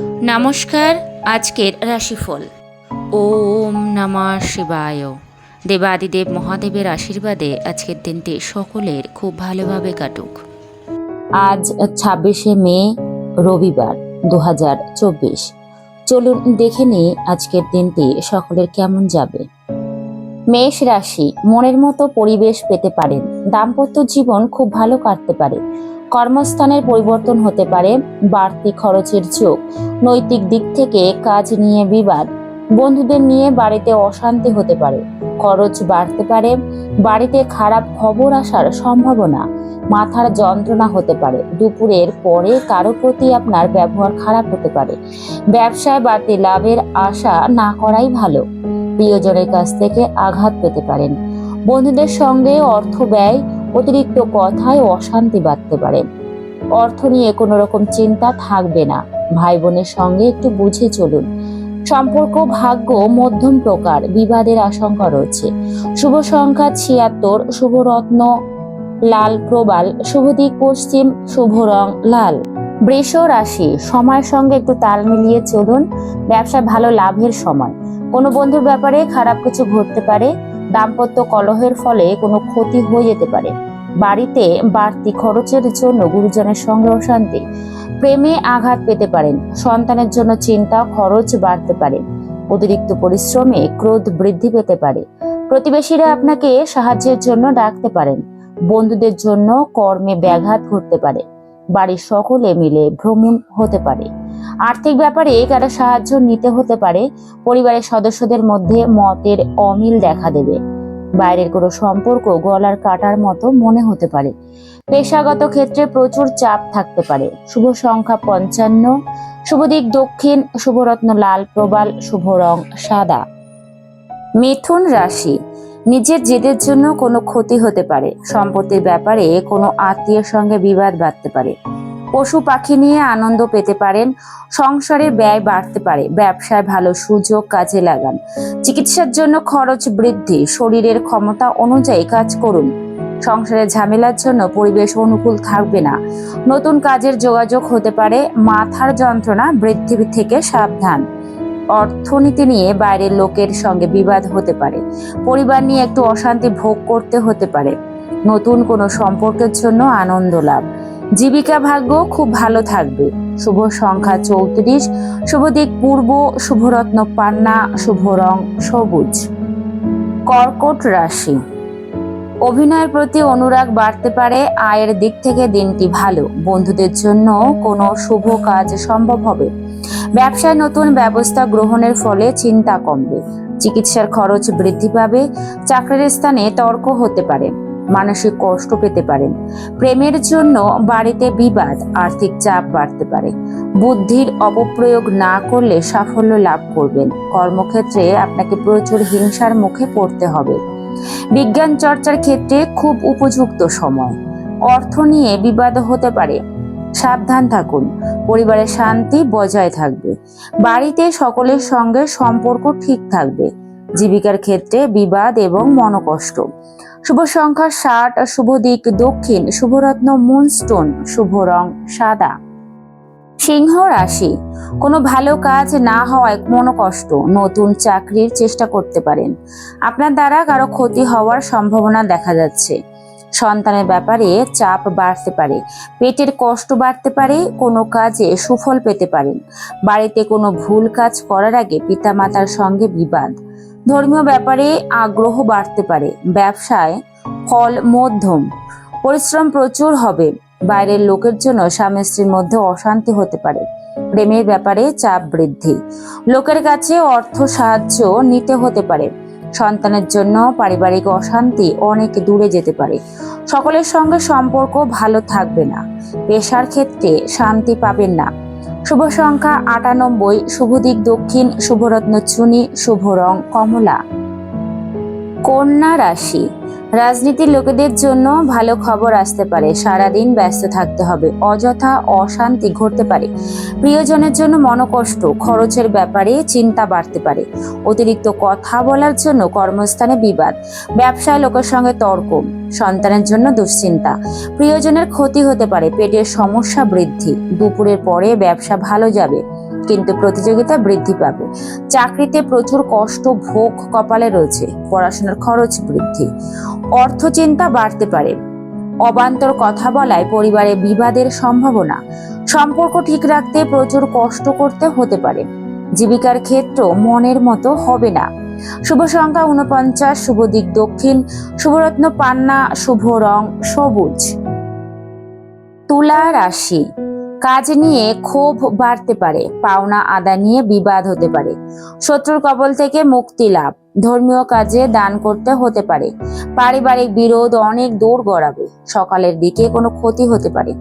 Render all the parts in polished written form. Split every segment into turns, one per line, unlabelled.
নমস্কার। আজকের রাশিফল। ওম নমঃ শিবায়। দেবাদিদেব মহাদেবের আশীর্বাদে আজকের দিনটি সকলের খুব ভালোভাবে কাটুক। আজ 26শে মে, রবিবার 2024। চলুন দেখে নিই আজকের দিনটি সকলের কেমন যাবে। মেষ রাশি, মনের মতো পরিবেশ পেতে পারেন। দাম্পত্য জীবন খুব ভালো কাটতে পারে। কর্মস্থানের পরিবর্তন হতে পারে। বাড়তি খরচের ঝোঁক। নৈতিক দিক থেকে কাজ নিয়ে বিবাদ। বন্ধুদের নিয়ে বাড়িতে অশান্তি হতে পারে। খরচ বাড়তে পারে। বাড়িতে খারাপ খবর আসার সম্ভাবনা। মাথার যন্ত্রণা হতে পারে। দুপুরের পরে কারো প্রতি আপনার ব্যবহার খারাপ হতে পারে। ব্যবসায় বাড়তি লাভের আশা না করাই ভালো। প্রিয়জনের কাছ থেকে আঘাত পেতে পারেন। বন্ধুদের সঙ্গে অর্থ ব্যয়, অতিরিক্ত কথায় অশান্তি বাড়তে পারে। অর্থ নিয়ে কোনো রকম চিন্তা থাকবে না। ভাই বোনের সঙ্গে একটু বুঝে চলুন। সম্পর্ক ভাগ্য মধ্যম প্রকার, বিবাদের আশঙ্কা রয়েছে। শুভ সংখ্যা 76, শুভ রত্ন লাল প্রবাল, শুভ দিক পশ্চিম, শুভ রং লাল। বৃষ রাশি, সময়ের সঙ্গে একটু তাল মিলিয়ে চলুন। ব্যবসায় ভালো লাভের সময়। কোনো বন্ধুর ব্যাপারে খারাপ কিছু ঘটতে পারে। দাম্পত্য কলহের ফলে কোনো ক্ষতি হয়ে যেতে পারে। বাড়িতে বাড়তি খরচের জন্য গুরুজনের সঙ্গে অশান্তি। প্রেমে আঘাত পেতে পারেন। সন্তানের জন্য চিন্তা, খরচ বাড়তে পারে। অতিরিক্ত পরিশ্রমে ক্রোধ বৃদ্ধি পেতে পারে। প্রতিবেশীরা আপনাকে সাহায্যের জন্য ডাকতে পারেন। বন্ধুদের জন্য কর্মে ব্যাঘাত ঘটতে পারে। বাড়ির সকলে মিলে ভ্রমণ হতে পারে। আর্থিক ব্যাপারে কারো সাহায্য নিতে হতে পারে। পরিবারের সদস্যদের মধ্যে মতের অমিল দেখা দেবে। বাইরের কোনো সম্পর্ক গলার কাটার মতো মনে হতে পারে। পেশাগত ক্ষেত্রে প্রচুর চাপ থাকতে পারে। শুভ সংখ্যা 55, শুভ দিক দক্ষিণ, শুভরত্ন লাল প্রবাল, শুভ রং সাদা। মিথুন রাশি, নিজের জেদের জন্য কোনো ক্ষতি হতে পারে। সম্পত্তির ব্যাপারে কোনো আত্মীয়ের সঙ্গে বিবাদ বাড়তে পারে। পশু পাখি নিয়ে আনন্দ পেতে পারেন। সংসারে ব্যয় বাড়তে পারে। ব্যবসায় ভালো সুযোগ কাজে লাগান। চিকিৎসার জন্য খরচ বৃদ্ধি। শরীরের ক্ষমতা অনুযায়ী কাজ করুন। সংসারের ঝামেলার জন্য পরিবেশ অনুকূল থাকবে না। নতুন কাজের যোগাযোগ হতে পারে। মাথার যন্ত্রণা বৃদ্ধি থেকে সাবধান। অর্থনীতি নিয়ে বাইরের লোকের সঙ্গে বিবাদ হতে পারে। পরিবার নিয়ে একটু অশান্তি ভোগ করতে হতে পারে। নতুন কোনো সম্পর্কের জন্য আনন্দ লাভ। জীবিকা ভাগ্য খুব ভালো থাকবে। শুভ সংখ্যা 34, শুভ দিক পূর্ব, শুভরত্ন পান্না, শুভ রং সবুজ। কর্কট রাশি, অভিনয়ের প্রতি অনুরাগ বাড়তে পারে। আয়ের দিক থেকে দিনটি ভালো। বন্ধুদের জন্য কোনো শুভ কাজ সম্ভব হবে। ব্যবসায় নতুন ব্যবস্থা গ্রহণের ফলে চিন্তা কমবে। চিকিৎসার খরচ বৃদ্ধি পাবে। চাকরির স্থানে তর্ক হতে পারে। মানসিক কষ্ট পেতে পারেন। প্রেমের জন্য বাড়িতে বিবাদ। আর্থিক চাপ বাড়তে পারে। বুদ্ধির অপপ্রয়োগ না করলে সাফল্য লাভ করবেন। কর্মক্ষেত্রে আপনাকে প্রচুর হিংসার মুখে পড়তে হবে। বিজ্ঞান চর্চার ক্ষেত্রে খুব উপযুক্ত সময়। অর্থ নিয়ে বিবাদ হতে পারে। সাবধান থাকুন। পরিবারের শান্তি বজায় থাকবে। বাড়িতে সকলের সঙ্গে সম্পর্ক ঠিক থাকবে। জীবিকার ক্ষেত্রে বিবাদ এবং মনোকষ্ট। শুভ সংখ্যা 60, শুভ দিক দক্ষিণ, শুভরত্ন মুনস্টোন, শুভ রং সাদা। সিংহ রাশি, কোনো ভালো কাজ না হওয়ায় মনোকষ্ট। নতুন চাকরির চেষ্টা করতে পারেন। আপনার দ্বারা কারো ক্ষতি হওয়ার সম্ভাবনা দেখা যাচ্ছে। সন্তানের ব্যাপারে চাপ বাড়তে পারে। পেটের কষ্ট বাড়তে পারে। কোনো কাজে সুফল পেতে পারেন। বাড়িতে কোনো ভুল কাজ করার আগে পিতামাতার সঙ্গে বিবাদ। ধর্মীয় ব্যাপারে আগ্রহ বাড়তে পারে। ব্যবসায় ফল মধ্যম। পরিশ্রম প্রচুর হবে। বাইরের লোকের জন্য স্বামী স্ত্রীর মধ্যে অশান্তি হতে পারে। প্রেমের ব্যাপারে চাপ বৃদ্ধি। লোকের কাছে অর্থ সাহায্য নিতে হতে পারে। সন্তানের জন্য পারিবারিক অশান্তি অনেক দূরে যেতে পারে। সকলের সঙ্গে সম্পর্ক ভালো থাকবে না। পেশার ক্ষেত্রে শান্তি পাবেন না। শুভ সংখ্যা 98, শুভ দিক দক্ষিণ, শুভরত্ন চুনি, শুভ রং কমলা। কন্যা রাশি, রাজনীতির লোকেদের জন্য ভালো খবর আসতে পারে। সারাদিন ব্যস্ত থাকতে হবে। অযথা অশান্তি ঘটতে পারে। প্রিয়জনের জন্য মনোকষ্ট। খরচের ব্যাপারে চিন্তা বাড়তে পারে। অতিরিক্ত কথা বলার জন্য কর্মস্থানে বিবাদ। ব্যবসায় লোকের সঙ্গে তর্ক। সন্তানের জন্য দুশ্চিন্তা। প্রিয়জনের ক্ষতি হতে পারে। পেটের সমস্যা বৃদ্ধি। দুপুরের পরে ব্যবসা ভালো যাবে। কিন্তু প্রতিযোগিতা বৃদ্ধি পাবে। চাকরিতে প্রচুর কষ্ট ভোগ কপালে রয়েছে। পড়াশোনার খরচ বৃদ্ধি, অর্থ চিন্তা বাড়তে পারে। অবান্তর কথা বলায় পরিবারে বিবাদের সম্ভাবনা। সম্পর্ক ঠিক রাখতে প্রচুর কষ্ট করতে হতে পারে। জীবিকার ক্ষেত্র মনের মতো হবে না। শুভ সংখ্যা 49, শুভ দিক দক্ষিণ, শুভরত্ন পান্না, শুভ রং সবুজ। তুলা রাশি, কাজ নিয়ে ক্ষোভ বাড়তে পারে। পাওনা আদায় নিয়ে বিবাদ হতে পারে। শত্রুর কবল থেকে মুক্তি লাভ। ধর্মীয় কাজে দান করতে হতে পারে। পারিবারিক বিরোধ অনেক দূর গড়াবে। সকালের দিকে কোনো ক্ষতি হতে পারে।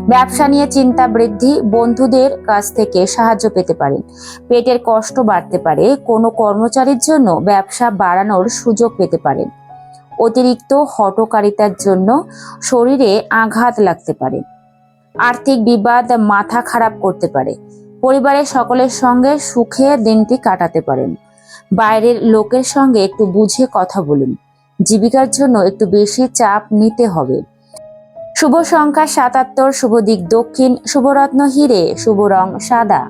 ব্যবসা নিয়ে চিন্তা বৃদ্ধি। বন্ধুদের কাছ থেকে সাহায্য পেতে পারেন। পেটের কষ্ট বাড়তে পারে। কোনো কর্মচারীর জন্য ব্যবসা বাড়ানোর সুযোগ পেতে পারেন। অতিরিক্ত হঠকারিতার জন্য শরীরে আঘাত লাগতে পারে। আর্থিক বিবাদ মাথা খারাপ করতে পারে। পরিবারের সকলের সঙ্গে সুখে দিনটি কাটাতে পারেন। বাইরের লোকের সঙ্গে একটু বুঝে কথা বলুন। জীবিকার জন্য একটু বেশি চাপ নিতে হবে। শুভ সংখ্যা 77, শুভ দিক দক্ষিণ, শুভরত্ন হিরে, শুভ রং সাদা।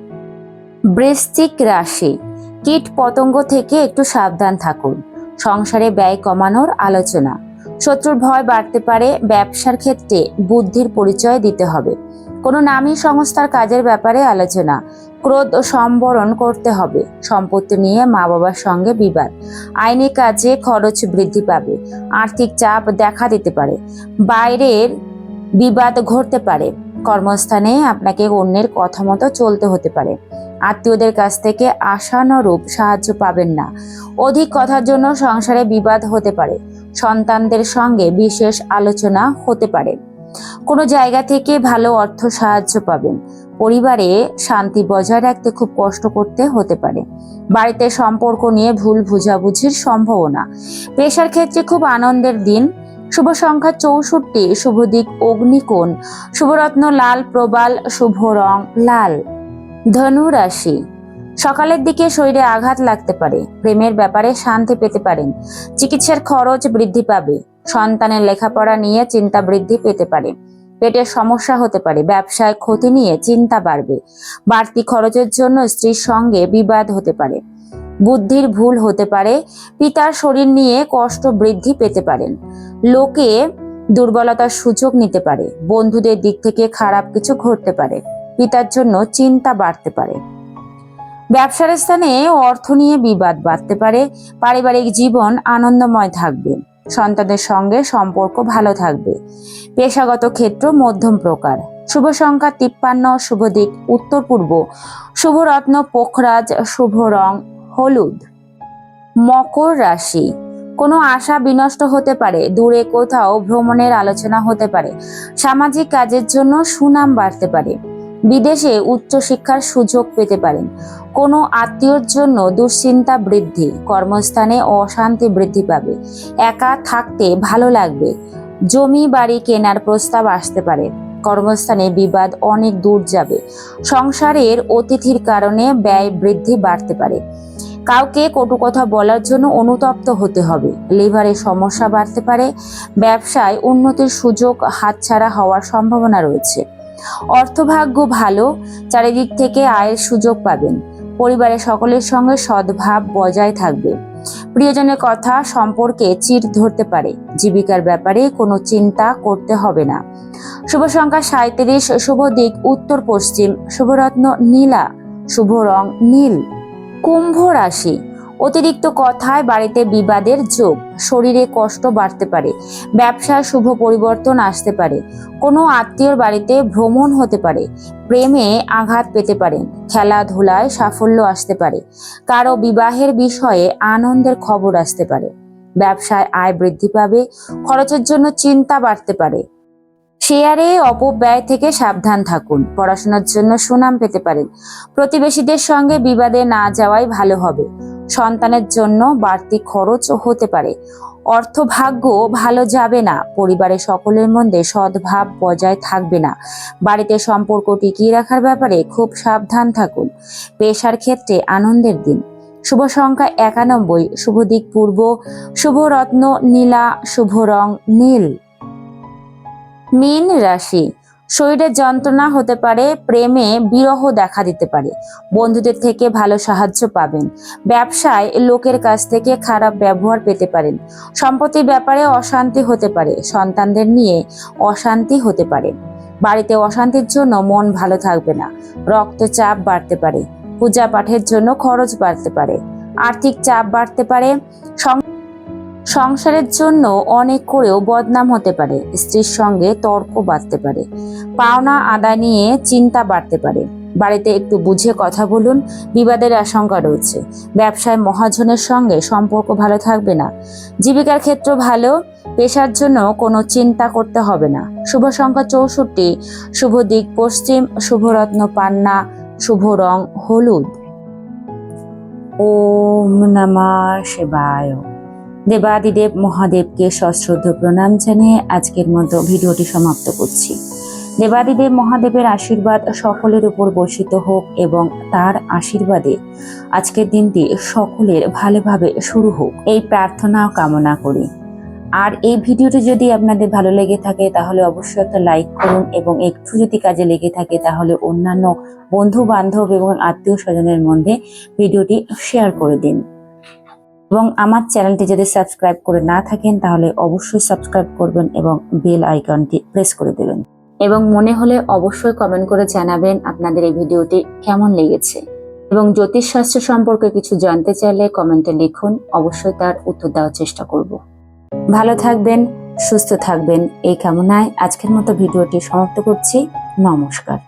বৃশ্চিক রাশি, কীট পতঙ্গ থেকে একটু সাবধান থাকুন। সংসারে ব্যয় কমানোর আলোচনা। শত্রুর ভয় বাড়তে পারে। ব্যবসার ক্ষেত্রে বুদ্ধির পরিচয় দিতে হবে। কোনো নামী সংস্থার কাজের ব্যাপারে আলোচনা। ক্রোধ সম্বরণ করতে হবে। সম্পত্তি নিয়ে মা বাবার সঙ্গে বিবাদ। আইনি কাজে খরচ বৃদ্ধি পাবে। আর্থিক চাপ দেখা দিতে পারে। বাইরের বিবাদ ঘটতে পারে। কর্মস্থানে আপনাকে অন্যের কথা মতো চলতে হতে পারে। আত্মীয়দের কাছ থেকে আশানুরূপ সাহায্য পাবেন না। অধিক কথার জন্য সংসারে বিবাদ হতে পারে। সন্তানদের সঙ্গে বিশেষ আলোচনা হতে পারে। কোনো জায়গা থেকে ভালো অর্থ সাহায্য পাবেন। পরিবারে শান্তি বজায় রাখতে খুব কষ্ট করতে হতে পারে। বাড়িতে সম্পর্ক নিয়ে ভুল বোঝাবুঝির সম্ভাবনা। পেশার ক্ষেত্রে খুব আনন্দের দিন। শুভ সংখ্যা 64, শুভ দিক অগ্নিকোণ, শুভরত্ন লাল প্রবাল, শুভ রং লাল। ধনু রাশি, সকালের দিকে শরীরে আঘাত লাগতে পারে। প্রেমের ব্যাপারে শান্তি পেতে পারেন। চিকিৎসার খরচ বৃদ্ধি পাবে। সন্তানের লেখাপড়া নিয়ে চিন্তা বৃদ্ধি পেতে পারে। পেটের সমস্যা হতে পারে। ব্যবসায় ক্ষতি নিয়ে চিন্তা বাড়বে। বাড়তি খরচের জন্য স্ত্রীর সঙ্গে বিবাদ হতে পারে। বুদ্ধির ভুল হতে পারে। পিতার শরীর নিয়ে কষ্ট বৃদ্ধি পেতে পারেন। লোকে দুর্বলতার সুযোগ নিতে পারে। বন্ধুদের দিক থেকে খারাপ কিছু ঘটতে পারে। পিতার জন্য চিন্তা বাড়তে পারে। ব্যবসার স্থানে অর্থ নিয়ে বিবাদ বাড়তে পারে। পারিবারিক জীবন আনন্দময় থাকবে। সন্তানদের সঙ্গে সম্পর্ক ভালো থাকবে। পেশাগত ক্ষেত্র মধ্যম প্রকার। শুভ সংখ্যা 53, শুভ দিক উত্তর পূর্ব, শুভরত্ন পোখরাজ, শুভ রং হলুদ। মকর রাশি, কোনো আশা বিনষ্ট হতে পারে। দূরে কোথাও ভ্রমণের আলোচনা হতে পারে। সামাজিক কাজের জন্য সুনাম বাড়তে পারে। বিদেশে উচ্চশিক্ষার সুযোগ পেতে পারেন। কোনো আত্মীয়র জন্য দুশ্চিন্তা বৃদ্ধি। কর্মস্থানে অশান্তি বৃদ্ধি পাবে। একা থাকতে ভালো লাগবে। জমি বাড়ি কেনার প্রস্তাব আসতে পারে। কর্মস্থানে বিবাদ অনেক দূর যাবে। সংসারের অতিথির কারণে ব্যয় বৃদ্ধি বাড়তে পারে। কাউকে কটু কথা বলার জন্য অনুতপ্ত হতে হবে। লিভারের সমস্যা বাড়তে পারে। ব্যবসায় উন্নতির সুযোগ হাতছাড়া হওয়ার সম্ভাবনা রয়েছে। অর্থভাগ্য ভালো। চারিদিক থেকে আয়ের সুযোগ পাবেন। পরিবারের সকলের সঙ্গে সদ্ভাব বজায় থাকবে। প্রিয়জনের কথা সম্পর্কে চির ধরতে পারে। জীবিকার ব্যাপারে কোনো চিন্তা করতে হবে না। শুভ সংখ্যা 37, শুভ দিক উত্তর পশ্চিম, শুভরত্ন নীলা, শুভ রং নীল। কুম্ভ রাশি, অতিরিক্ত কথায় বাড়িতে বিবাদের যোগ। শরীরে কষ্ট বাড়তে পারে। ব্যবসায় শুভ পরিবর্তন আসতে পারে। কোনো আত্মীয়র বাড়িতে ভ্রমণ হতে পারে। প্রেমে আঘাত পেতে পারেন। খেলাধুলায় সাফল্য আসতে পারে। কারো বিবাহের বিষয়ে আনন্দের খবর আসতে পারে। ব্যবসায় আয় বৃদ্ধি পাবে। খরচের জন্য চিন্তা বাড়তে পারে। শেয়ারে অপব্যয় থেকে সাবধান থাকুন। পড়াশোনার জন্য সুনাম পেতে পারেন। প্রতিবেশীদের সঙ্গে বিবাদে না যাওয়াই ভালো হবে। সন্তানের জন্য বাড়তি খরচ হতে পারে। অর্থভাগ্য ভালো যাবে না। পরিবারের সকলের মধ্যে সদ্ভাব বজায় থাকবে না। বাড়িতে সম্পর্ক টিকিয়ে রাখার ব্যাপারে খুব সাবধান থাকুন। পেশার ক্ষেত্রে আনন্দের দিন। শুভ সংখ্যা 91, শুভ দিক পূর্ব, শুভ রত্ন নীলা, শুভ রং নীল। মীন রাশি, শরীরের যন্ত্রণা হতে পারে, প্রেমে বিরহ দেখা দিতে পারে, বন্ধুদের থেকে ভালো সাহায্য পাবেন, ব্যবসায় লোকের কাছ থেকে খারাপ ব্যবহার পেতে পারেন, সম্পত্তির ব্যাপারে অশান্তি হতে পারে, সন্তানদের নিয়ে অশান্তি হতে পারে, বাড়িতে অশান্তির জন্য মন ভালো থাকবে না, রক্তচাপ বাড়তে পারে, পূজা পাঠের জন্য খরচ বাড়তে পারে, আর্থিক চাপ বাড়তে পারে, সংসারের জন্য অনেক করেও বদনাম হতে পারে, স্ত্রীর সঙ্গে তর্ক বাড়তে পারে, পাওনা আদায় নিয়ে চিন্তা বাড়তে পারে, বাড়িতে একটু বুঝে কথা বলুন, বিবাদের আশঙ্কা রয়েছে, ব্যবসায় মহাজনের সঙ্গে সম্পর্ক ভালো থাকবে না, জীবিকার ক্ষেত্র ভালো, পেশার জন্য কোনো চিন্তা করতে হবে না। শুভ সংখ্যা 64, শুভ দিক পশ্চিম, শুভ রত্ন পান্না, শুভ রং হলুদ। ওম নমঃ শিবায়। দেবাদিদেব মহাদেবকে সশ্রদ্ধ প্রণাম জানিয়ে আজকের মতো ভিডিওটি সমাপ্ত করছি। দেবাদিদেব মহাদেবের আশীর্বাদ সকলের উপর বর্ষিত হোক এবং তার আশীর্বাদে আজকের দিনটি সকলের ভালোভাবে শুরু হোক, এই প্রার্থনা কামনা করি। আর এই ভিডিওটি যদি আপনাদের ভালো লেগে থাকে তাহলে অবশ্যই একটা লাইক করুন, এবং একটু যদি কাজে লেগে থাকে তাহলে অন্যান্য বন্ধু বান্ধব এবং আত্মীয় স্বজনের মধ্যে ভিডিওটি শেয়ার করে দিন। এবং আমার চ্যানেলটি যদি সাবস্ক্রাইব করে না থাকেন তাহলে অবশ্যই সাবস্ক্রাইব করবেন এবং বেল আইকনটি প্রেস করে দেবেন, এবং মনে হলে অবশ্যই কমেন্ট করে জানাবেন আপনাদের এই ভিডিওটি কেমন লেগেছে। এবং জ্যোতিষশাস্ত্র সম্পর্কে কিছু জানতে চাইলে কমেন্টে লিখুন, অবশ্যই তার উত্তর দেওয়ার চেষ্টা করব। ভালো থাকবেন, সুস্থ থাকবেন এই কামনায় আজকের মতো ভিডিওটি সমাপ্ত করছি। নমস্কার।